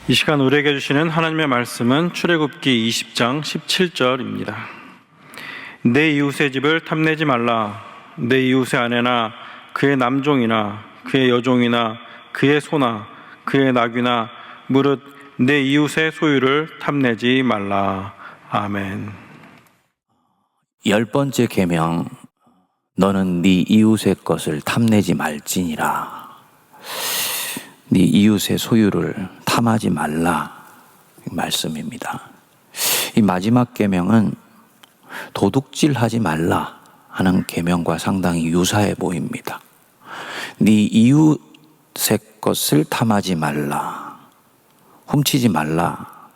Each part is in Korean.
이 시간 우리에게 주시는 하나님의 말씀은 출애굽기 20장 17절입니다. 내 이웃의 집을 탐내지 말라. 내 이웃의 아내나 그의 남종이나 그의 여종이나 그의 소나 그의 나귀나 무릇 내 이웃의 소유를 탐내지 말라. 아멘. 10번째 계명, 너는 네 이웃의 것을 탐내지 말지니라. 네 이웃의 소유를 탐하지 말라 말씀입니다. 이 마지막 계명은 도둑질하지 말라 하는 계명과 상당히 유사해 보입니다. 네 이웃의 것을 탐하지 말라, 훔치지 말라,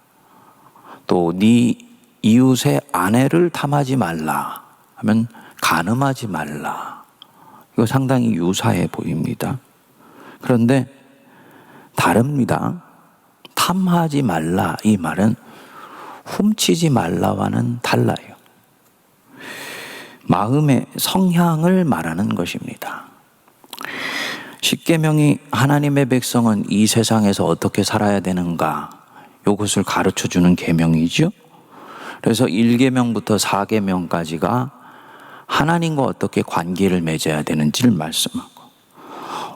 또 네 이웃의 아내를 탐하지 말라 하면 간음하지 말라. 이거 상당히 유사해 보입니다. 그런데 다릅니다. 탐하지 말라 이 말은 훔치지 말라와는 달라요. 마음의 성향을 말하는 것입니다. 십계명이 하나님의 백성은 이 세상에서 어떻게 살아야 되는가, 이것을 가르쳐주는 계명이죠. 그래서 1계명부터 4계명까지가 하나님과 어떻게 관계를 맺어야 되는지를 말씀하고,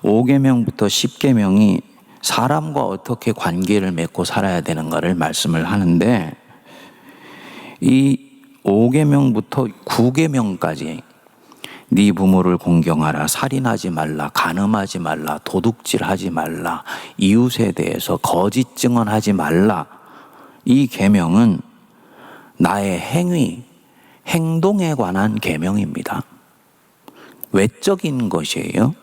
5계명부터 10계명이 사람과 어떻게 관계를 맺고 살아야 되는가를 말씀을 하는데, 이 5계명부터 9계명까지 네 부모를 공경하라, 살인하지 말라, 간음하지 말라, 도둑질하지 말라, 이웃에 대해서 거짓 증언하지 말라, 이 계명은 나의 행위, 행동에 관한 계명입니다. 외적인 것이에요.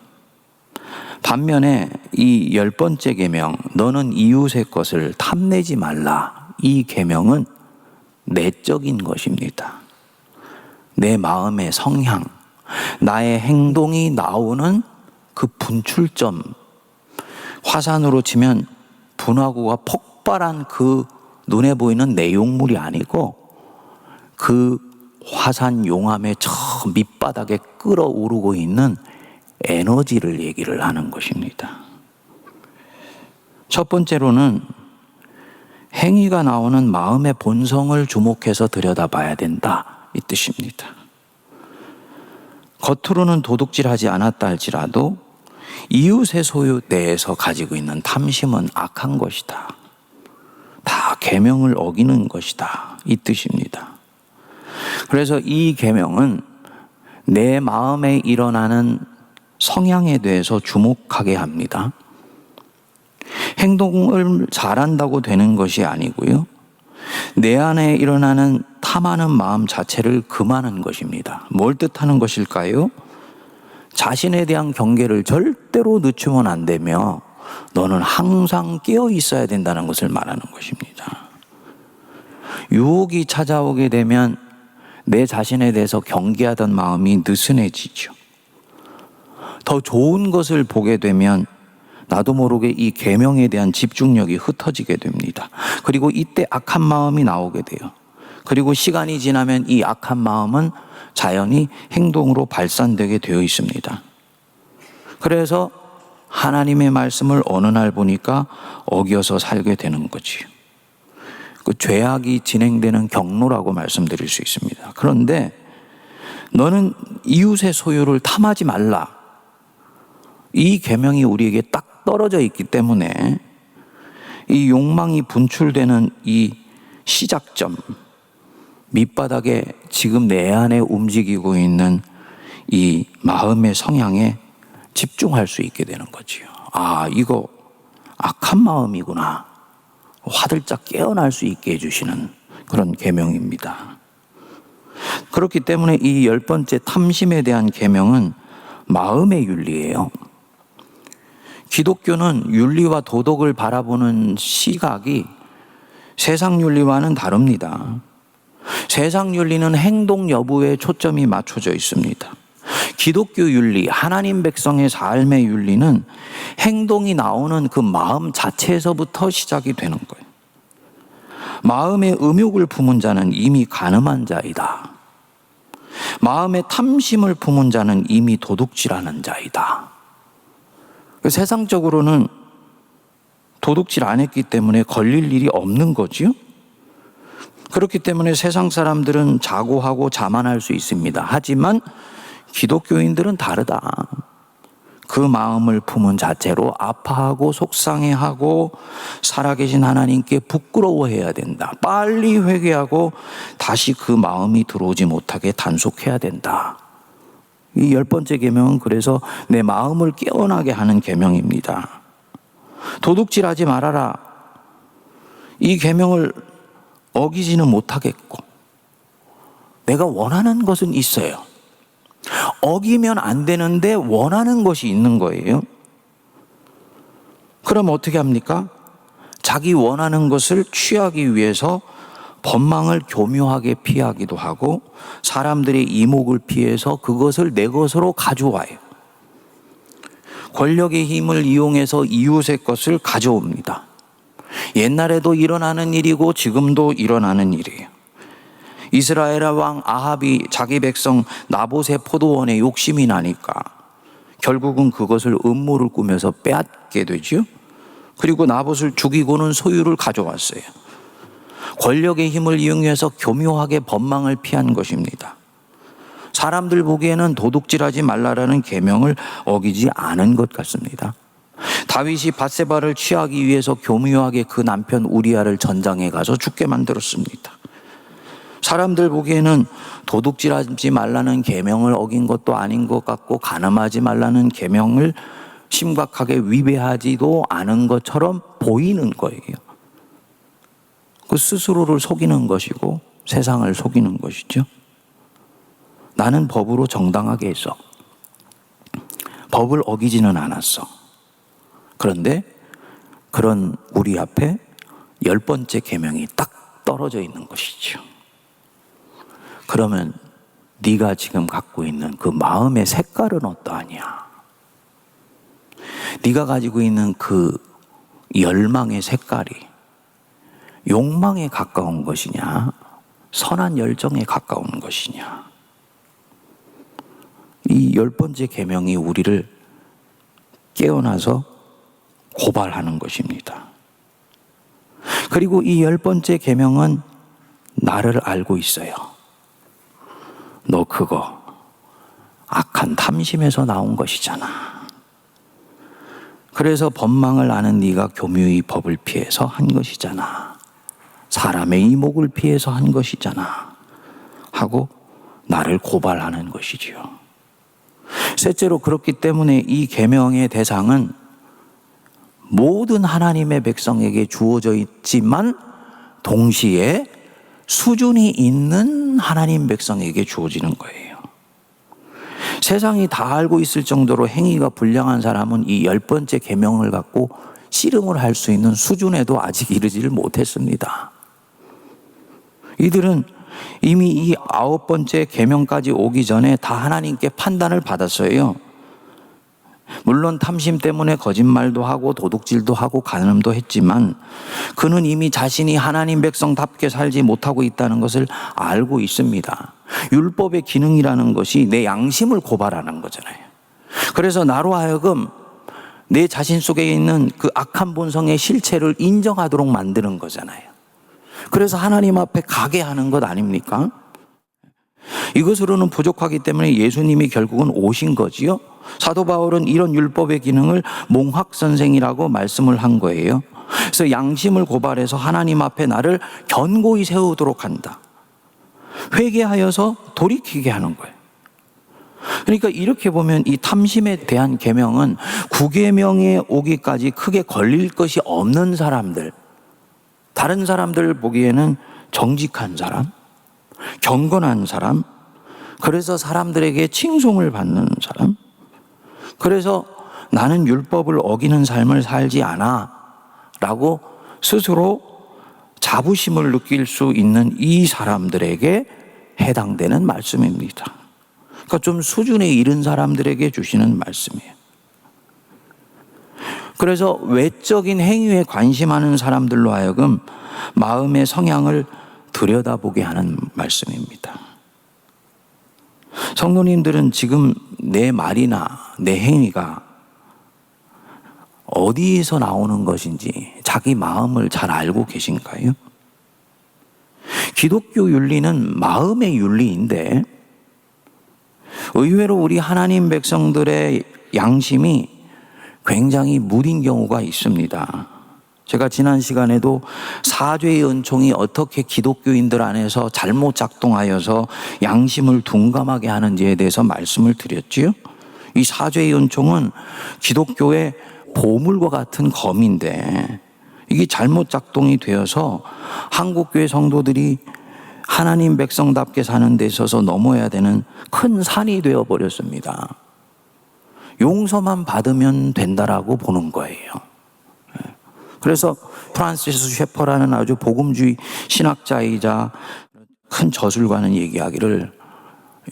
반면에 이 10번째 계명, 너는 이웃의 것을 탐내지 말라, 이 계명은 내적인 것입니다. 내 마음의 성향, 나의 행동이 나오는 그 분출점, 화산으로 치면 분화구가 폭발한 그 눈에 보이는 내용물이 아니고 그 화산 용암의 저 밑바닥에 끓어오르고 있는 에너지를 얘기를 하는 것입니다. 첫 번째로는 행위가 나오는 마음의 본성을 주목해서 들여다봐야 된다, 이 뜻입니다. 겉으로는 도둑질하지 않았다 할지라도 이웃의 소유에 대해서 가지고 있는 탐심은 악한 것이다. 다 계명을 어기는 것이다, 이 뜻입니다. 그래서 이 계명은 내 마음에 일어나는 성향에 대해서 주목하게 합니다. 행동을 잘한다고 되는 것이 아니고요, 내 안에 일어나는 탐하는 마음 자체를 금하는 것입니다. 뭘 뜻하는 것일까요? 자신에 대한 경계를 절대로 늦추면 안 되며 너는 항상 깨어 있어야 된다는 것을 말하는 것입니다. 유혹이 찾아오게 되면 내 자신에 대해서 경계하던 마음이 느슨해지죠. 더 좋은 것을 보게 되면 나도 모르게 이 계명에 대한 집중력이 흩어지게 됩니다. 그리고 이때 악한 마음이 나오게 돼요. 그리고 시간이 지나면 이 악한 마음은 자연히 행동으로 발산되게 되어 있습니다. 그래서 하나님의 말씀을 어느 날 보니까 어겨서 살게 되는 거지요. 그 죄악이 진행되는 경로라고 말씀드릴 수 있습니다. 그런데 너는 이웃의 소유를 탐하지 말라, 이 계명이 우리에게 딱 떨어져 있기 때문에 이 욕망이 분출되는 이 시작점, 밑바닥에 지금 내 안에 움직이고 있는 이 마음의 성향에 집중할 수 있게 되는 거지요. 아, 이거 악한 마음이구나, 화들짝 깨어날 수 있게 해주시는 그런 계명입니다. 그렇기 때문에 이 10번째 탐심에 대한 계명은 마음의 윤리예요. 기독교는 윤리와 도덕을 바라보는 시각이 세상 윤리와는 다릅니다. 세상 윤리는 행동 여부에 초점이 맞춰져 있습니다. 기독교 윤리, 하나님 백성의 삶의 윤리는 행동이 나오는 그 마음 자체에서부터 시작이 되는 거예요. 마음의 음욕을 품은 자는 이미 간음한 자이다. 마음의 탐심을 품은 자는 이미 도둑질하는 자이다. 세상적으로는 도둑질 안 했기 때문에 걸릴 일이 없는 거지요. 그렇기 때문에 세상 사람들은 자고하고 자만할 수 있습니다. 하지만 기독교인들은 다르다. 그 마음을 품은 자체로 아파하고 속상해하고 살아계신 하나님께 부끄러워해야 된다. 빨리 회개하고 다시 그 마음이 들어오지 못하게 단속해야 된다. 이 10번째 계명은 그래서 내 마음을 깨어나게 하는 계명입니다. 도둑질하지 말아라. 이 계명을 어기지는 못하겠고 내가 원하는 것은 있어요. 어기면 안 되는데 원하는 것이 있는 거예요. 그럼 어떻게 합니까? 자기 원하는 것을 취하기 위해서 법망을 교묘하게 피하기도 하고 사람들의 이목을 피해서 그것을 내 것으로 가져와요. 권력의 힘을 이용해서 이웃의 것을 가져옵니다. 옛날에도 일어나는 일이고 지금도 일어나는 일이에요. 이스라엘 왕 아합이 자기 백성 나봇의 포도원에 욕심이 나니까 결국은 그것을 음모를 꾸며서 빼앗게 되죠. 그리고 나봇을 죽이고는 소유를 가져왔어요. 권력의 힘을 이용해서 교묘하게 법망을 피한 것입니다. 사람들 보기에는 도둑질하지 말라라는 계명을 어기지 않은 것 같습니다. 다윗이 밧세바를 취하기 위해서 교묘하게 그 남편 우리아를 전장에 가서 죽게 만들었습니다. 사람들 보기에는 도둑질하지 말라는 계명을 어긴 것도 아닌 것 같고 간음하지 말라는 계명을 심각하게 위배하지도 않은 것처럼 보이는 거예요. 그 스스로를 속이는 것이고 세상을 속이는 것이죠. 나는 법으로 정당하게 했어. 법을 어기지는 않았어. 그런데 그런 우리 앞에 10번째 계명이 딱 떨어져 있는 것이죠. 그러면 네가 지금 갖고 있는 그 마음의 색깔은 어떠하냐? 네가 가지고 있는 그 열망의 색깔이 욕망에 가까운 것이냐? 선한 열정에 가까운 것이냐? 이 10번째 계명이 우리를 깨어나서 고발하는 것입니다. 그리고 이 10번째 계명은 나를 알고 있어요. 너 그거 악한 탐심에서 나온 것이잖아. 그래서 법망을 아는 네가 교묘히 법을 피해서 한 것이잖아. 사람의 이목을 피해서 한 것이잖아. 하고 나를 고발하는 것이지요. 셋째로 그렇기 때문에 이 계명의 대상은 모든 하나님의 백성에게 주어져 있지만 동시에 수준이 있는 하나님 백성에게 주어지는 거예요. 세상이 다 알고 있을 정도로 행위가 불량한 사람은 이 10번째 계명을 갖고 씨름을 할 수 있는 수준에도 아직 이르지를 못했습니다. 이들은 이미 이 9번째 계명까지 오기 전에 다 하나님께 판단을 받았어요. 물론 탐심 때문에 거짓말도 하고 도둑질도 하고 간음도 했지만 그는 이미 자신이 하나님 백성답게 살지 못하고 있다는 것을 알고 있습니다. 율법의 기능이라는 것이 내 양심을 고발하는 거잖아요. 그래서 나로 하여금 내 자신 속에 있는 그 악한 본성의 실체를 인정하도록 만드는 거잖아요. 그래서 하나님 앞에 가게 하는 것 아닙니까? 이것으로는 부족하기 때문에 예수님이 결국은 오신 거지요. 사도 바울은 이런 율법의 기능을 몽학선생이라고 말씀을 한 거예요. 그래서 양심을 고발해서 하나님 앞에 나를 견고히 세우도록 한다. 회개하여서 돌이키게 하는 거예요. 그러니까 이렇게 보면 이 탐심에 대한 계명은 9계명에 오기까지 크게 걸릴 것이 없는 사람들, 다른 사람들 보기에는 정직한 사람, 경건한 사람, 그래서 사람들에게 칭송을 받는 사람, 그래서 나는 율법을 어기는 삶을 살지 않아 라고 스스로 자부심을 느낄 수 있는 이 사람들에게 해당되는 말씀입니다. 그러니까 좀 수준에 이른 사람들에게 주시는 말씀이에요. 그래서 외적인 행위에 관심하는 사람들로 하여금 마음의 성향을 들여다보게 하는 말씀입니다. 성도님들은 지금 내 말이나 내 행위가 어디에서 나오는 것인지 자기 마음을 잘 알고 계신가요? 기독교 윤리는 마음의 윤리인데 의외로 우리 하나님 백성들의 양심이 굉장히 무딘 경우가 있습니다. 제가 지난 시간에도 사죄의 은총이 어떻게 기독교인들 안에서 잘못 작동하여서 양심을 둔감하게 하는지에 대해서 말씀을 드렸지요. 이 사죄의 은총은 기독교의 보물과 같은 검인데 이게 잘못 작동이 되어서 한국교회 성도들이 하나님 백성답게 사는 데 있어서 넘어야 되는 큰 산이 되어버렸습니다. 용서만 받으면 된다라고 보는 거예요. 그래서 프란시스 셰퍼라는 아주 복음주의 신학자이자 큰 저술가는 얘기하기를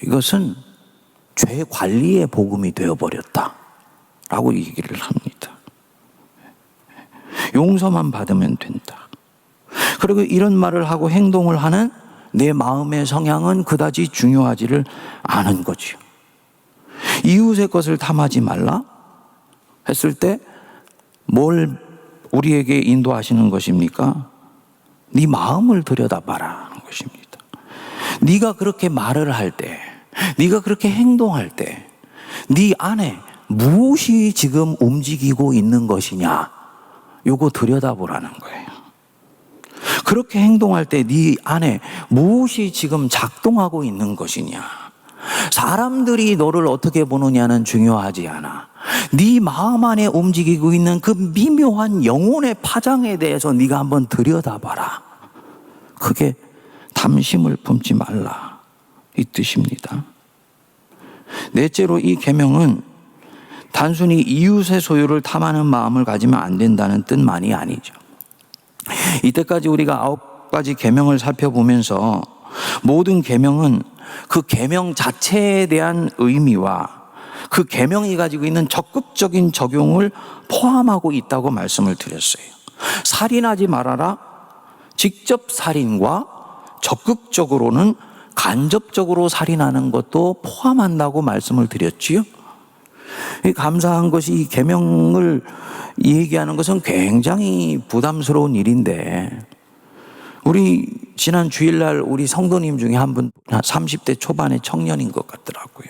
이것은 죄 관리의 복음이 되어버렸다라고 얘기를 합니다. 용서만 받으면 된다. 그리고 이런 말을 하고 행동을 하는 내 마음의 성향은 그다지 중요하지를 않은 거죠. 이웃의 것을 탐하지 말라 했을 때 뭘 우리에게 인도하시는 것입니까? 네 마음을 들여다봐라 하는 것입니다. 네가 그렇게 말을 할 때, 네가 그렇게 행동할 때 네 안에 무엇이 지금 움직이고 있는 것이냐, 요거 들여다보라는 거예요. 그렇게 행동할 때 네 안에 무엇이 지금 작동하고 있는 것이냐. 사람들이 너를 어떻게 보느냐는 중요하지 않아. 네 마음 안에 움직이고 있는 그 미묘한 영혼의 파장에 대해서 네가 한번 들여다봐라. 그게 탐심을 품지 말라, 이 뜻입니다. 넷째로 이 계명은 단순히 이웃의 소유를 탐하는 마음을 가지면 안 된다는 뜻만이 아니죠. 이때까지 우리가 9가지 계명을 살펴보면서 모든 계명은 그 계명 자체에 대한 의미와 그 계명이 가지고 있는 적극적인 적용을 포함하고 있다고 말씀을 드렸어요. 살인하지 말아라. 직접 살인과 적극적으로는 간접적으로 살인하는 것도 포함한다고 말씀을 드렸지요. 감사한 것이 이 계명을 얘기하는 것은 굉장히 부담스러운 일인데 우리 지난 주일날 우리 성도님 중에 한 분 30대 초반의 청년인 것 같더라고요.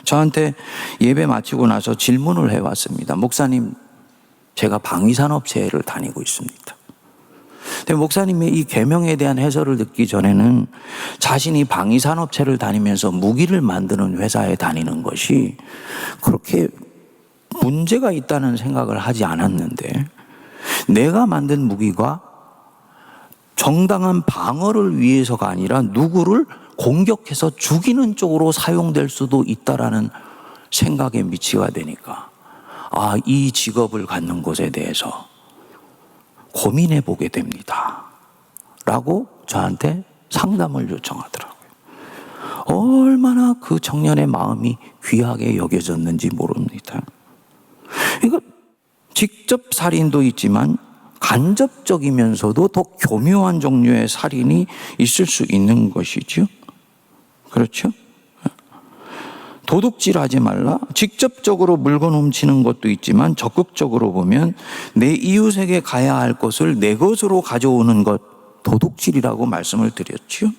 저한테 예배 마치고 나서 질문을 해왔습니다. 목사님, 제가 방위산업체를 다니고 있습니다. 근데 목사님의 이 계명에 대한 해설을 듣기 전에는 자신이 방위산업체를 다니면서 무기를 만드는 회사에 다니는 것이 그렇게 문제가 있다는 생각을 하지 않았는데 내가 만든 무기가 정당한 방어를 위해서가 아니라 누구를 공격해서 죽이는 쪽으로 사용될 수도 있다라는 생각에 미치가 되니까 이 직업을 갖는 것에 대해서 고민해 보게 됩니다 라고 저한테 상담을 요청하더라고요. 얼마나 그 청년의 마음이 귀하게 여겨졌는지 모릅니다. 이거 직접 살인도 있지만 간접적이면서도 더 교묘한 종류의 살인이 있을 수 있는 것이죠. 그렇죠? 도둑질하지 말라. 직접적으로 물건 훔치는 것도 있지만 적극적으로 보면 내 이웃에게 가야 할 것을 내 것으로 가져오는 것, 도둑질이라고 말씀을 드렸죠.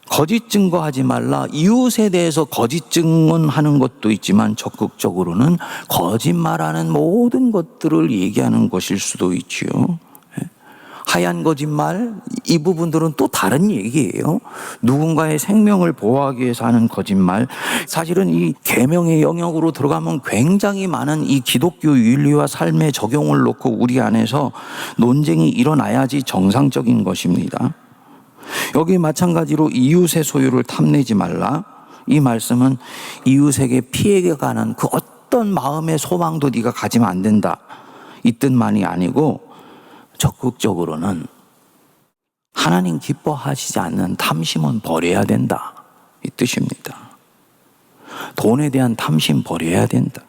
거짓 증거하지 말라. 이웃에 대해서 거짓 증언하는 것도 있지만 적극적으로는 거짓말하는 모든 것들을 얘기하는 것일 수도 있지요. 하얀 거짓말, 이 부분들은 또 다른 얘기예요. 누군가의 생명을 보호하기 위해서 하는 거짓말. 사실은 이 계명의 영역으로 들어가면 굉장히 많은 이 기독교 윤리와 삶의 적용을 놓고 우리 안에서 논쟁이 일어나야지 정상적인 것입니다. 여기 마찬가지로 이웃의 소유를 탐내지 말라. 이 말씀은 이웃에게 피해가 가는 그 어떤 마음의 소망도 네가 가지면 안 된다, 이 뜻만이 아니고 적극적으로는 하나님 기뻐하시지 않는 탐심은 버려야 된다, 이 뜻입니다. 돈에 대한 탐심 버려야 된다.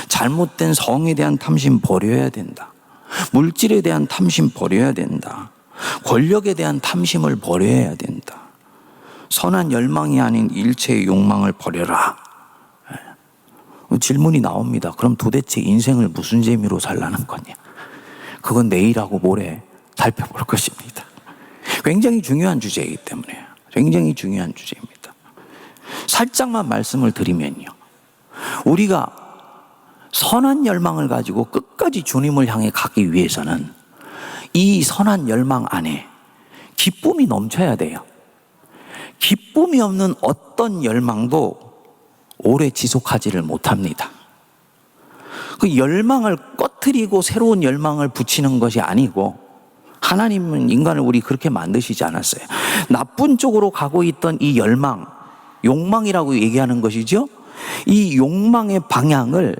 잘못된 성에 대한 탐심 버려야 된다. 물질에 대한 탐심 버려야 된다. 권력에 대한 탐심을 버려야 된다. 선한 열망이 아닌 일체의 욕망을 버려라. 질문이 나옵니다. 그럼 도대체 인생을 무슨 재미로 살라는 거냐? 그건 내일하고 모레 살펴볼 것입니다. 굉장히 중요한 주제이기 때문에 굉장히 중요한 주제입니다. 살짝만 말씀을 드리면요, 우리가 선한 열망을 가지고 끝까지 주님을 향해 가기 위해서는 이 선한 열망 안에 기쁨이 넘쳐야 돼요. 기쁨이 없는 어떤 열망도 오래 지속하지를 못합니다. 그 열망을 꺼트리고 새로운 열망을 붙이는 것이 아니고, 하나님은 인간을 우리 그렇게 만드시지 않았어요. 나쁜 쪽으로 가고 있던 이 열망, 욕망이라고 얘기하는 것이죠. 이 욕망의 방향을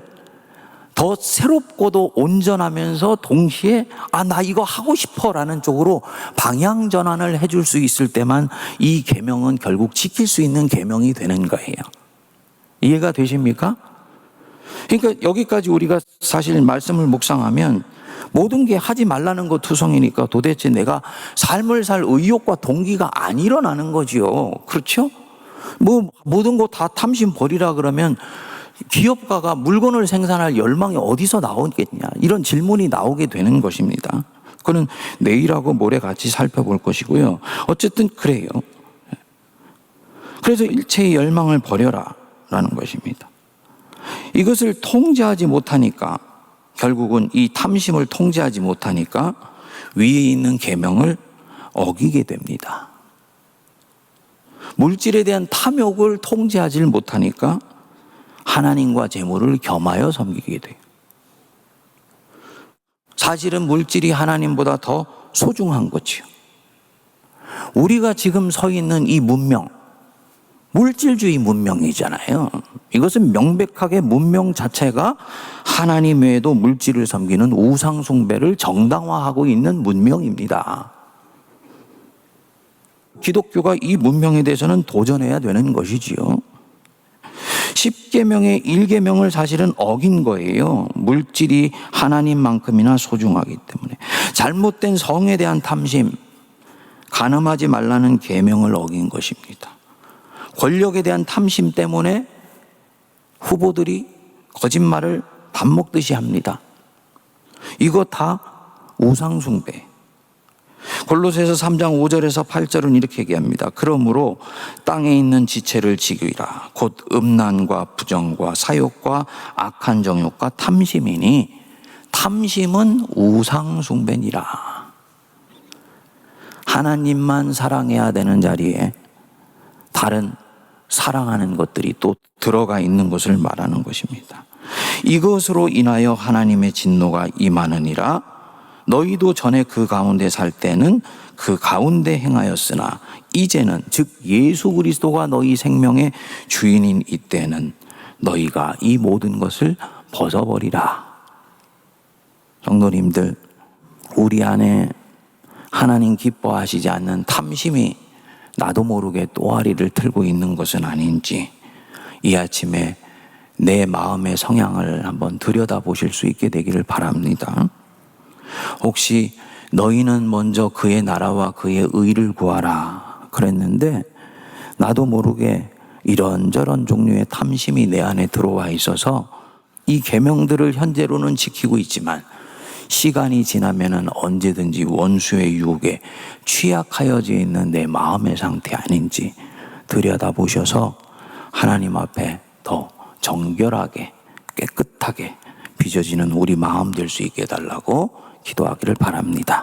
더 새롭고도 온전하면서 동시에 나 이거 하고 싶어 라는 쪽으로 방향 전환을 해줄 수 있을 때만 이 계명은 결국 지킬 수 있는 계명이 되는 거예요. 이해가 되십니까? 그러니까 여기까지 우리가 사실 말씀을 묵상하면 모든 게 하지 말라는 것 투성이니까 도대체 내가 삶을 살 의욕과 동기가 안 일어나는 거지요. 그렇죠? 모든 거 다 탐심 버리라 그러면 기업가가 물건을 생산할 열망이 어디서 나오겠냐, 이런 질문이 나오게 되는 것입니다. 그건 내일하고 모레 같이 살펴볼 것이고요. 어쨌든 그래요. 그래서 일체의 열망을 버려라 라는 것입니다. 이것을 통제하지 못하니까, 결국은 이 탐심을 통제하지 못하니까 위에 있는 계명을 어기게 됩니다. 물질에 대한 탐욕을 통제하지 못하니까 하나님과 재물을 겸하여 섬기게 돼요. 사실은 물질이 하나님보다 더 소중한 거지요. 우리가 지금 서 있는 이 문명, 물질주의 문명이잖아요. 이것은 명백하게 문명 자체가 하나님 외에도 물질을 섬기는 우상 숭배를 정당화하고 있는 문명입니다. 기독교가 이 문명에 대해서는 도전해야 되는 것이지요. 10계명의 1계명을 사실은 어긴 거예요. 물질이 하나님만큼이나 소중하기 때문에. 잘못된 성에 대한 탐심, 간음하지 말라는 계명을 어긴 것입니다. 권력에 대한 탐심 때문에 후보들이 거짓말을 밥 먹듯이 합니다. 이거 다 우상숭배. 골로새서 3장 5절에서 8절은 이렇게 얘기합니다. 그러므로 땅에 있는 지체를 지키라. 곧 음란과 부정과 사욕과 악한 정욕과 탐심이니 탐심은 우상숭배니라. 하나님만 사랑해야 되는 자리에 다른 사랑하는 것들이 또 들어가 있는 것을 말하는 것입니다. 이것으로 인하여 하나님의 진노가 임하느니라. 너희도 전에 그 가운데 살 때는 그 가운데 행하였으나 이제는 즉 예수 그리스도가 너희 생명의 주인인 이때는 너희가 이 모든 것을 벗어버리라. 성도님들, 우리 안에 하나님 기뻐하시지 않는 탐심이 나도 모르게 또아리를 틀고 있는 것은 아닌지 이 아침에 내 마음의 성향을 한번 들여다보실 수 있게 되기를 바랍니다. 혹시 너희는 먼저 그의 나라와 그의 의를 구하라 그랬는데 나도 모르게 이런저런 종류의 탐심이 내 안에 들어와 있어서 이 계명들을 현재로는 지키고 있지만 시간이 지나면은 언제든지 원수의 유혹에 취약하여져 있는 내 마음의 상태 아닌지 들여다보셔서 하나님 앞에 더 정결하게 깨끗하게 빚어지는 우리 마음 될 수 있게 해달라고 기도하기를 바랍니다.